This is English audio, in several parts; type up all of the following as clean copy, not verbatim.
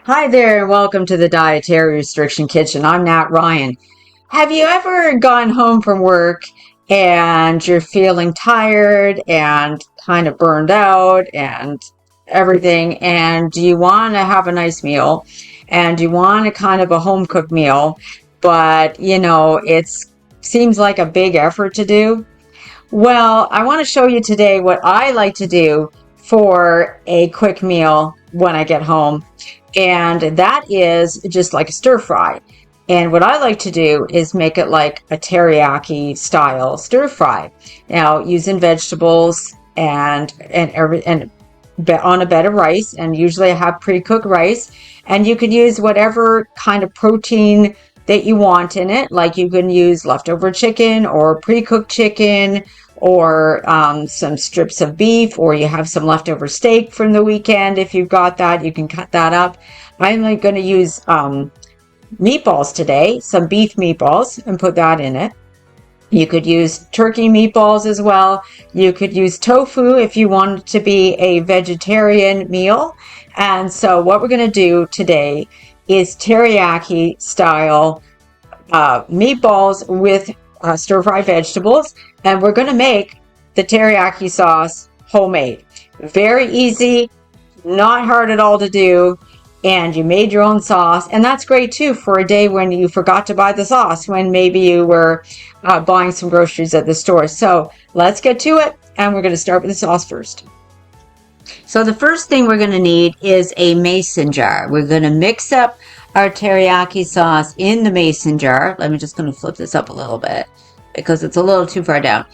Hi there, and welcome to the Dietary Restriction Kitchen. I'm Nat Ryan. Have you ever gone home from work and you're feeling tired and kind of burned out and everything, and you want to have a nice meal and you want a kind of a home cooked meal, but it seems like a big effort to do? Well, I want to show you today what I like to do for a quick meal when I get home. And that is just like a stir fry. And what I like to do is make it like a teriyaki style stir fry. Now, using vegetables and on a bed of rice, and usually I have pre-cooked rice, and you can use whatever kind of protein that you want in it. Like you can use leftover chicken or pre-cooked chicken or some strips of beef, or you have some leftover steak from the weekend. If you've got that, you can cut that up. I'm like going to use meatballs today, some beef meatballs, and put that in it. You could use turkey meatballs as well. You could use tofu if you want it to be a vegetarian meal. And so what we're going to do today is teriyaki style meatballs with stir-fry vegetables. And we're going to make the teriyaki sauce homemade. Very easy, not hard at all to do. And you made your own sauce, and that's great too for a day when you forgot to buy the sauce, when maybe you were buying some groceries at the store. So let's get to it, and we're going to start with the sauce first. So the first thing we're going to need is a mason jar. We're going to mix up our teriyaki sauce in the mason jar. Let me just going to flip this up a little bit because it's a little too far down.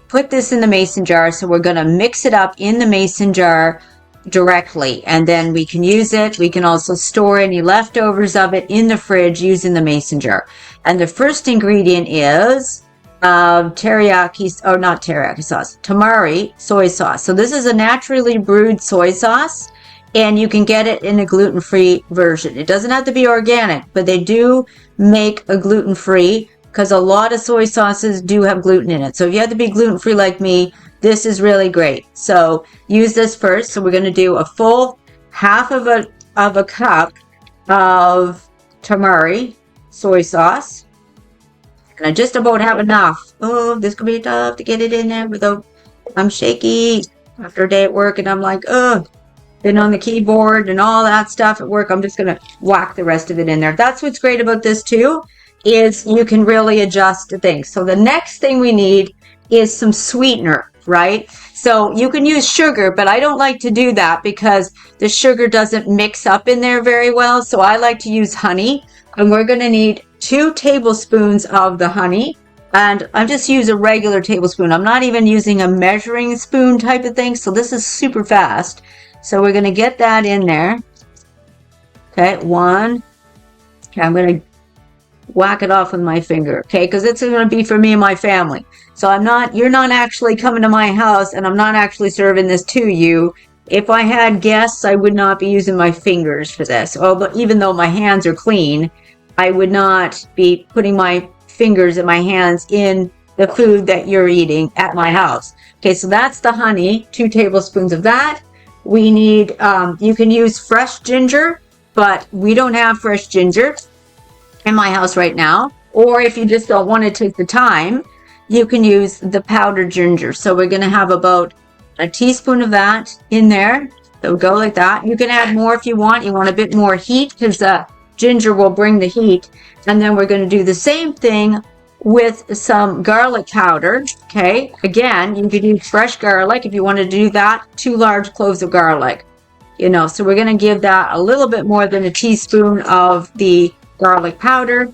Put this in the mason jar. So we're going to mix it up in the mason jar directly, and then we can use it. We can also store any leftovers of it in the fridge using the mason jar. And the first ingredient is teriyaki, or not teriyaki sauce, tamari soy sauce. So this is a naturally brewed soy sauce, and you can get it in a gluten-free version. It doesn't have to be organic, but they do make a gluten-free because a lot of soy sauces do have gluten in it. So if you have to be gluten-free like me, this is really great. So use this first. So we're going to do a full half of a cup of tamari soy sauce. And I just about have enough. Oh, this could be tough to get it in there without, I'm shaky after a day at work, and I'm like, oh, been on the keyboard and all that stuff at work. I'm just going to whack the rest of it in there. That's what's great about this too, is you can really adjust to things. So the next thing we need is some sweetener, right? So you can use sugar, but I don't like to do that because the sugar doesn't mix up in there very well. So I like to use honey, and we're going to need 2 tablespoons of the honey. And I just use a regular tablespoon. I'm not even using a measuring spoon type of thing. So this is super fast. So we're going to get that in there. Okay, 1. Okay, I'm going to whack it off with my finger, okay? Because it's going to be for me and my family. So you're not actually coming to my house, and I'm not actually serving this to you. If I had guests, I would not be using my fingers for this. Oh, but even though my hands are clean, I would not be putting my fingers and my hands in the food that you're eating at my house. Okay, so that's the honey, 2 tablespoons of that. We need, you can use fresh ginger, but we don't have fresh ginger in my house right now. Or if you just don't want to take the time, you can use the powdered ginger. So we're going to have about a teaspoon of that in there. So go like that. You can add more if you want. You want a bit more heat because the ginger will bring the heat. And then we're going to do the same thing with some garlic powder. Okay, again, you could use fresh garlic if you want to do that. 2 large cloves of garlic. So we're going to give that a little bit more than a teaspoon of the garlic powder.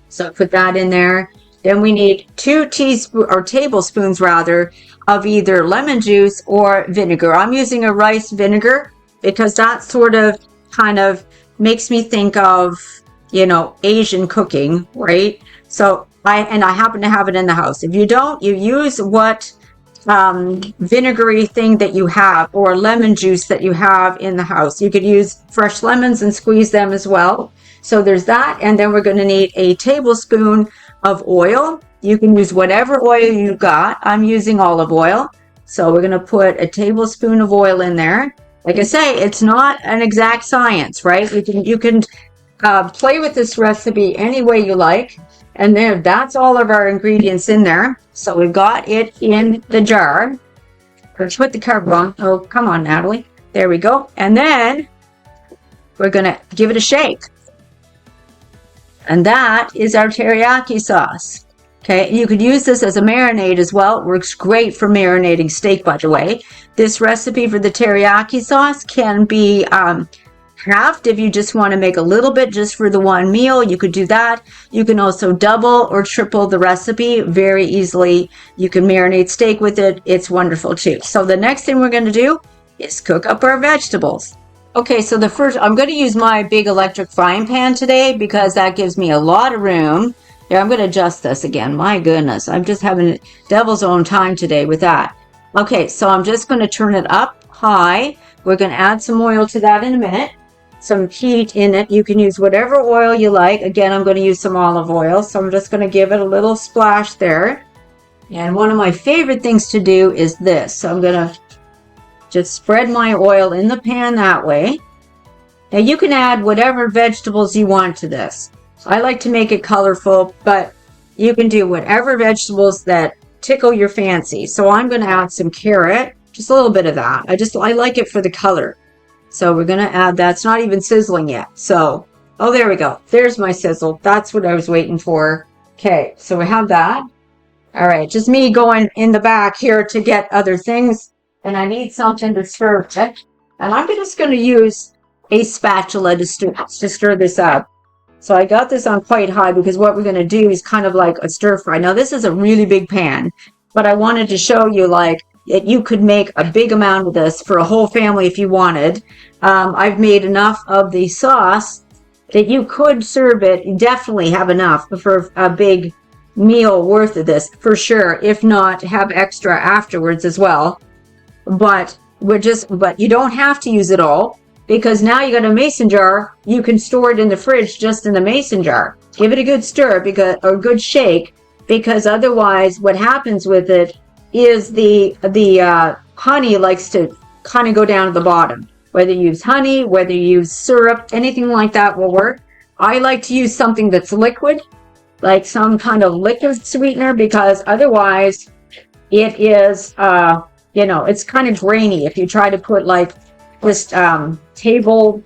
So put that in there. Then we need 2 tablespoons rather of either lemon juice or vinegar. I'm using a rice vinegar because that sort of kind of makes me think of, Asian cooking, right? So I happen to have it in the house. If you don't, you use what vinegary thing that you have, or lemon juice that you have in the house. You could use fresh lemons and squeeze them as well. So there's that. And then we're going to need a tablespoon of oil. You can use whatever oil you got. I'm using olive oil. So we're going to put a tablespoon of oil in there. Like I say, it's not an exact science, right? You can play with this recipe any way you like. And there, that's all of our ingredients in there. So we've got it in the jar. Let's put the cover on. Oh, come on, Natalie. There we go. And then we're going to give it a shake. And that is our teriyaki sauce. Okay, you could use this as a marinade as well. It works great for marinating steak, by the way. This recipe for the teriyaki sauce can be halved if you just want to make a little bit just for the one meal. You could do that. You can also double or triple the recipe very easily. You can marinate steak with it. It's wonderful too. So the next thing we're going to do is cook up our vegetables. Okay, so the first, I'm going to use my big electric frying pan today because that gives me a lot of room. Here, I'm going to adjust this again. My goodness, I'm just having a devil's own time today with that. Okay, so I'm just going to turn it up high. We're going to add some oil to that in a minute. Some heat in it. You can use whatever oil you like. Again, I'm going to use some olive oil, so I'm just going to give it a little splash there. And one of my favorite things to do is this. So I'm going to just spread my oil in the pan that way. Now you can add whatever vegetables you want to this. I like to make it colorful, but you can do whatever vegetables that tickle your fancy. So I'm going to add some carrot, just a little bit of that. I like it for the color. So we're going to add that. It's not even sizzling yet. So, oh, there we go. There's my sizzle. That's what I was waiting for. Okay, so we have that. All right, just me going in the back here to get other things. And I need something to stir it. And I'm just going to use a spatula to stir this up. So I got this on quite high because what we're going to do is kind of like a stir fry. Now this is a really big pan, but I wanted to show you like that you could make a big amount of this for a whole family if you wanted. I've made enough of the sauce that you could serve it. You definitely have enough for a big meal worth of this for sure. If not, have extra afterwards as well. But you don't have to use it all. Because now you got a mason jar, you can store it in the fridge just in the mason jar. Give it a good stir or a good shake, because otherwise what happens with it is the honey likes to kind of go down to the bottom. Whether you use honey, whether you use syrup, anything like that will work. I like to use something that's liquid, like some kind of liquid sweetener, because otherwise it is, it's kind of grainy if you try to put like just table,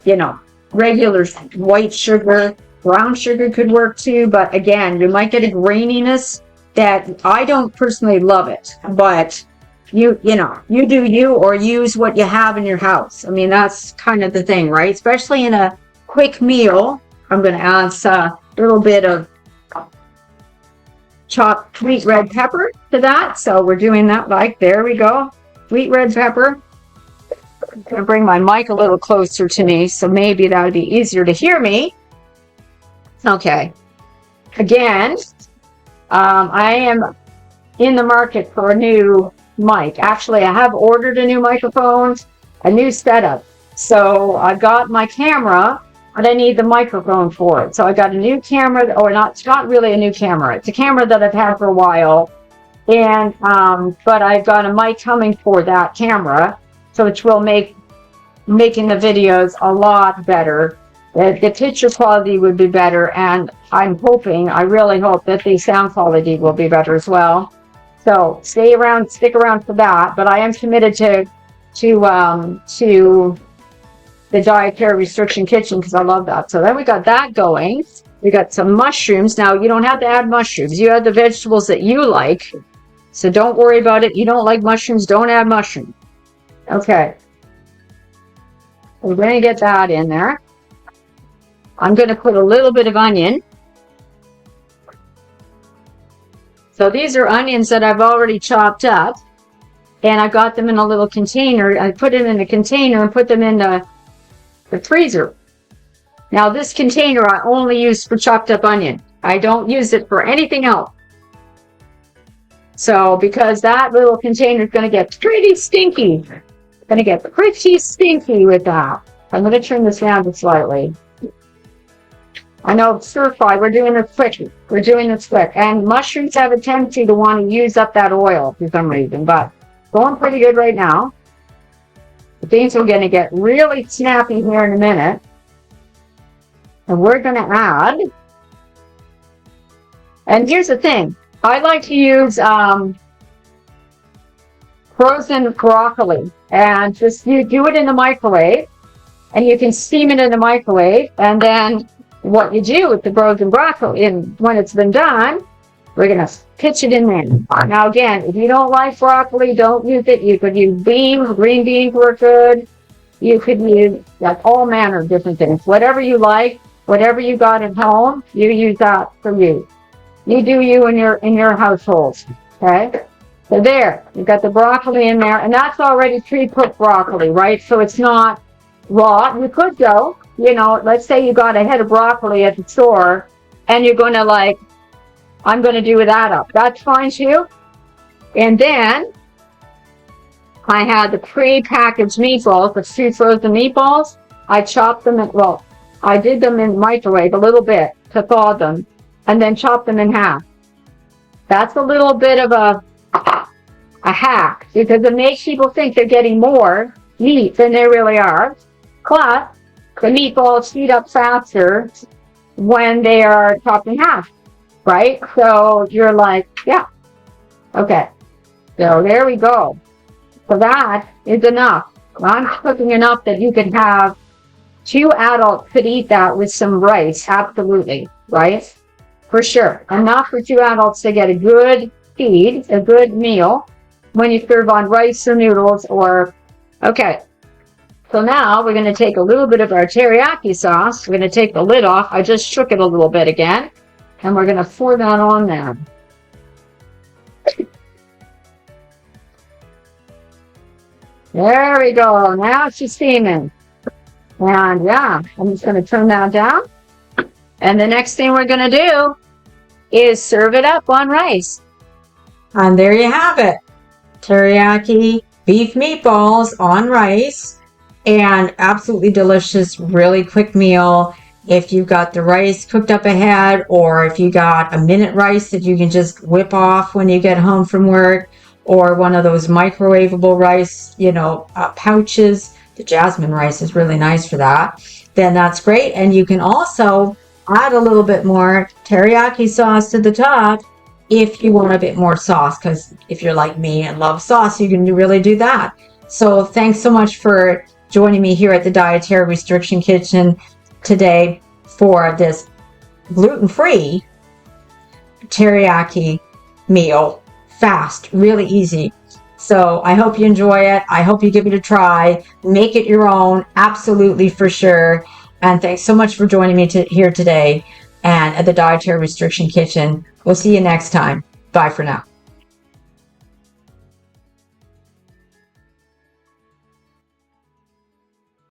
regular white sugar. Brown sugar could work too, but again, you might get a graininess that I don't personally love it. But you do you, or use what you have in your house. I mean, that's kind of the thing, right? Especially in a quick meal. I'm going to add a little bit of chopped sweet red pepper to that. So we're doing that there we go. Sweet red pepper. I'm going to bring my mic a little closer to me, so maybe that would be easier to hear me. Okay. Again, I am in the market for a new mic. Actually, I have ordered a new microphone, a new setup. So I got my camera, but I need the microphone for it. So I got a new camera, or not, it's not really a new camera. It's a camera that I've had for a while. And, but I've got a mic coming for that camera. So which will make making the videos a lot better. The picture quality would be better, and I really hope that the sound quality will be better as well. So stick around for that. But I am committed to the dietary restriction kitchen because I love that. So then we got that going. We got some mushrooms. Now you don't have to add mushrooms. You add the vegetables that you like. So don't worry about it. You don't like mushrooms, don't add mushrooms. Okay, we're going to get that in there. I'm going to put a little bit of onion. So these are onions that I've already chopped up, and I got them in a little container. I put them in a container and put them in the freezer. Now this container I only use for chopped up onion. I don't use it for anything else. So because that little container is going to get pretty stinky. Going to get pretty stinky with that. I'm going to turn this down just slightly. I know stir fry, we're doing this quick. And mushrooms have a tendency to want to use up that oil for some reason, but going pretty good right now. Things are going to get really snappy here in a minute. And we're going to add, and here's the thing, I like to use frozen broccoli, and just you do it in the microwave, and you can steam it in the microwave, and then what you do with the frozen broccoli, and when it's been done, we're going to pitch it in there. Now again, if you don't like broccoli, don't use it. You could use beans, green beans work good. You could use like all manner of different things. Whatever you like, whatever you got at home, you use that for you. You do you in your household. Okay? So there, you've got the broccoli in there, and that's already pre-cooked broccoli, right? So it's not raw. You could go, let's say you got a head of broccoli at the store, and you're going to like, I'm going to do that up. That's fine too. And then I had the pre-packaged meatballs, the two frozen meatballs. I chopped them, I did them in the microwave a little bit to thaw them, and then chopped them in half. That's a little bit of a hack, because it makes people think they're getting more meat than they really are. Plus, the meatballs heat up faster when they are chopped in half, right? So you're like, yeah, okay. So there we go. So that is enough. I'm cooking enough that you can have 2 adults could eat that with some rice, absolutely, right? For sure. Enough for 2 adults to get a good feed, a good meal when you serve on rice or noodles or, okay. So now we're going to take a little bit of our teriyaki sauce. We're going to take the lid off. I just shook it a little bit again. And we're going to pour that on there. There we go. Now she's steaming. And yeah, I'm just going to turn that down. And the next thing we're going to do is serve it up on rice. And there you have it. Teriyaki beef meatballs on rice. And absolutely delicious, really quick meal. If you've got the rice cooked up ahead, or if you got a minute rice that you can just whip off when you get home from work, or one of those microwavable rice, pouches. The jasmine rice is really nice for that. Then that's great. And you can also add a little bit more teriyaki sauce to the top if you want a bit more sauce, because if you're like me and love sauce, you can really do that. So thanks so much for joining me here at the Dietary Restriction Kitchen today for this gluten-free teriyaki meal. Fast, really easy. So I hope you enjoy it. I hope you give it a try. Make it your own, absolutely, for sure. And thanks so much for joining me here today and at the Dietary Restriction Kitchen. We'll see you next time. Bye for now.